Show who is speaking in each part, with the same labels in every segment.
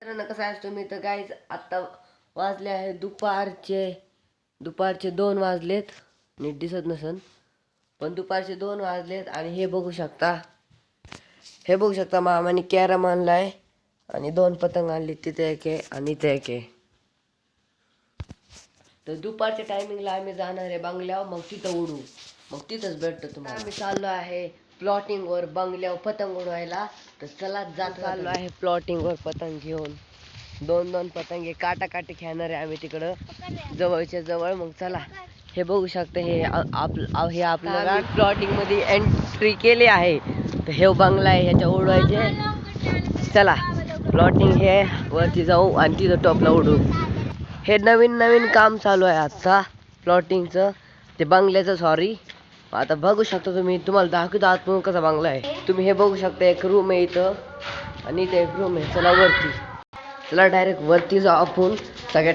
Speaker 1: तर कसं आहे तुम्ही तर गाईज आत्ता वाजले आहे दुपारचे 2 वाजलेत. नीट दिसत नसन पण दुपारचे 2 वाजलेत आणि हे बघू शकता मामाने कॅरम आणलाय आणि 2 पतंग आणली, तिथे एक आहे आणि इथे एक आहे. तर दुपारच्या टायमिंगला आम्ही जाणार आहे बंगल्यावर, मग तिथं उडू, मग तिथंच भेटतो तुम्हाला. आम्ही चाललो आहे प्लॉटिंगवर बंगल्यावर पतंग उडवायला. तर चला चाललो आहे प्लॉटिंगवर पतंग घेऊन. 2 पतंगे काटाकाटी खेळणार आहे आम्ही तिकडं जवळच्या जवळ. मग चला, हे बघू शकता हे आपलं प्लॉटिंग मध्ये एंट्री केली आहे. तर हे बंगला आहे, ह्याच्या उडवायचे. चला प्लॉटिंग हे वरती जाऊ आणि तिथं टॉपला उडू. हे नवीन काम चालू आहे आता प्लॉटिंगचं, ते बंगल्याचं सॉरी. आता बघू शकता तुम्हाला दाखवतो आतून कसा बंगला आहे. तुम्ही हे बघू शकता, एक रूम आहे इथं आणि इथे एक रूम आहे. चला डायरेक्ट वरती जाऊ आपण सगळ्यात.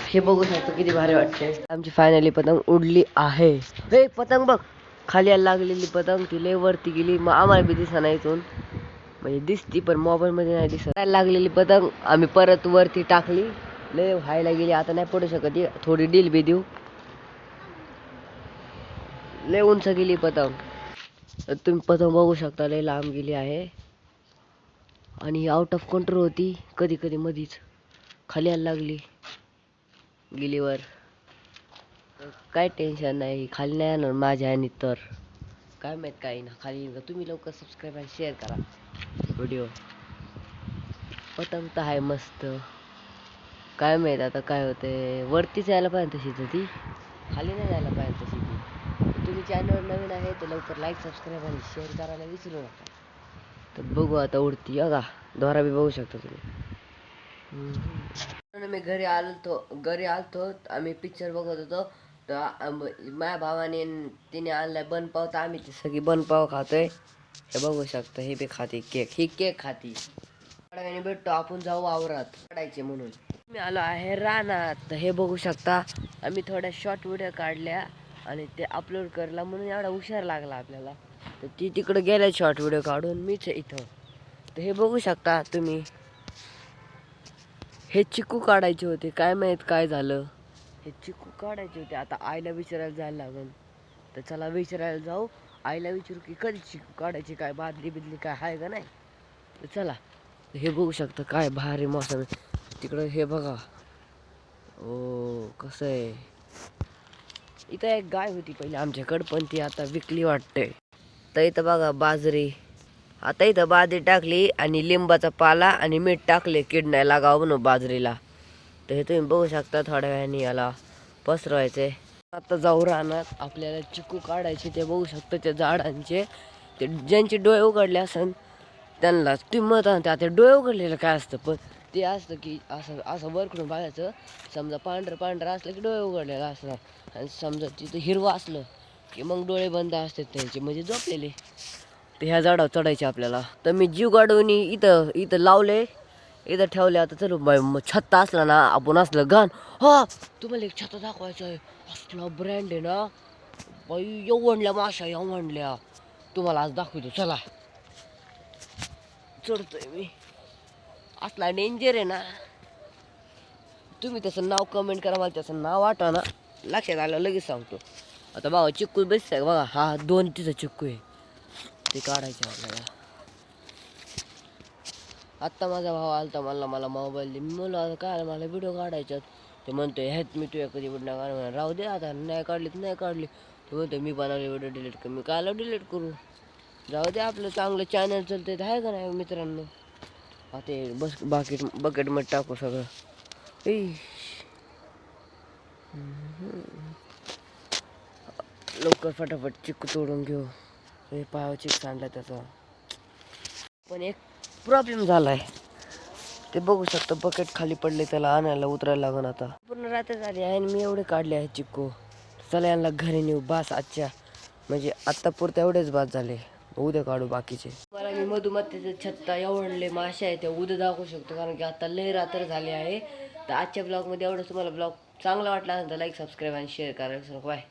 Speaker 1: हे बघू शकतो किती भारी वाटते. आमची फायनली पतंग उडली आहे. हे पतंग बघ, खाली लागलेली पतंग ती लय वरती गेली. मग आम्हाला बी दिसा नाही इथून, म्हणजे दिसती पण मोबाईल मध्ये नाही दिसत. लागलेली पतंग आम्ही परत वरती टाकली, लय व्हायला गेली. आता नाही पडू शकत, थोडी डील बी देऊ. लय उंच गेली पतंग. तुम्ही पतंग बघू शकता, लय लांब गेली आहे आणि आउट ऑफ कंट्रोल होती. कधी मधीच खाली यायला लागली गिलीवर. काय टेन्शन नाही, खाली नाही येणार माझ्या आणि तर काय माहित काही ना खाली. तुम्ही लवकर सबस्क्राईब आणि शेअर करा व्हिडिओ. पतंग तर आहे मस्त, काय माहित आता काय होते. वरतीच यायला पाहिजे तशी, तर ती खाली नाही जायला पाहिजे तशी ती. तुम्ही चॅनल नवीन आहे तर लवकर लाईक सबस्क्राईब आणि शेअर करायला विसरू नका. तर बघू आता उडती का दोरा बी बघू शकता तुम्ही. मी घरी आलतो आम्ही पिक्चर बघत होतो. तर माझ्या भावाने तिने आणलाय बनपाव, तर आम्ही ती सगळी बनपाव खातोय. हे बघू शकता, हे बी खाती केक, ही केक खाती. भेटतो आपण, जाऊ वावरात काढायचे म्हणून. मी आलो आहे रानात. तर हे बघू शकता, आम्ही थोड्या शॉर्ट व्हिडिओ काढल्या आणि ते अपलोड करला म्हणून एवढा हुशार लागला आपल्याला. तर ती तिकडे गेल्या शॉर्ट व्हिडिओ काढून, मीच इथं. तर हे बघू शकता तुम्ही, हे चिकू काढायचे होते, काय माहित काय झालं. हे चिकू काढायचे होते, आता आईला विचारायला जायला लागेल. तर चला विचारायला जाऊ, आईला विचारू की कधी चिकू काढायची, काय बादली बिदली काय आहे का नाही. तर चला. हे बघू शकता काय भारी मोसम आहे तिकडं. हे बघा ओ कसं आहे. इथं एक गाय होती पहिले आमच्याकडं, पण ती आता विकली वाटते. तर इथं बघा बाजरी, आता इथं बाजरी टाकली आणि लिंबाचा पाला आणि मीठ टाकले कीड नाही लागावं म्हणून बाजरीला. तर हे तुम्ही बघू शकता, थोड्या वेळाने याला पसरवायचे. आता जाऊ राहणार आपल्याला चिकू काढायचे. ते बघू शकता त्या झाडांचे, ते ज्यांचे डोळे उघडले असन त्यांना तुम्ही म्हणता त्या डोळे उघडलेलं काय असतं, पण ते असतं की असं वरकडून बघायचं. समजा पांढरं असलं की डोळे उघडलेलं असतात, आणि समजा तिथं हिरवं असलं की मग डोळे बंद असतात त्यांचे, म्हणजे झोपलेले. तर ह्या झाडावर चढायचे आपल्याला. तर मी जीव गाडवून इथं लावले, इथं ठेवले. आता चलो छत्ता असला ना, आपण असलं घाण. हा तुम्हाला एक छत्ता दाखवायचं आहे, असला ब्रँड आहे ना बाई, एवढल्या माशा एवढल्या तुम्हाला आज दाखवतो. चला चढतोय मी, असला डेंजर आहे ना. तुम्ही त्याचं नाव कमेंट करा, मला त्याचं नाव आठवा ना, लक्षात आलं लगेच सांगतो. आता बघा चिक्कू बेस्ट आहे बघा, हा 2 तिथं चिक्कू आहे, ते काढायचे आपल्याला. आत्ता माझा भाव आलता, मला मोबाईल दे. मी म्हणलं काय मला व्हिडिओ काढायच्यात. ते म्हणतोय ह्यात मी तुझ्या कधी व्हिडिओ काढणार, राहू दे आता, नाही काढली. ते म्हणतोय मी बनवले व्हिडिओ डिलीट कर. मी कायला डिलीट करू, जाऊ दे आपलं चांगलं चॅनल चालतंय तर आहे का नाही मित्रांनो. आता बस बकेटमध्ये टाकू सगळं. लवकर फटाफट चिक्कू तोडून घेऊ. हे पायावर चिक सांडला त्याचा. पण एक प्रॉब्लेम झालाय, ते बघू शकतो बकेट खाली पडले, त्याला आणायला उतरायला लागून. आता पूर्ण रात्र झाली आहे आणि मी एवढे काढले आहेत चिक्कू. चला यांना घरी नेऊ बास आजच्या, म्हणजे आत्ता पुरता एवढेच बास झाले, उद्या काढू बाकीचे. मला मी मधुमत्तेचे छत्ता एवढले मासे आहे ते उद्या दाखवू शकतो, कारण की आता लय रात्र झाले आहे. तर आजच्या ब्लॉगमध्ये एवढंच. तुम्हाला ब्लॉग चांगला वाटला असेल तर लाईक सबस्क्राईब आणि शेअर करा. बाय.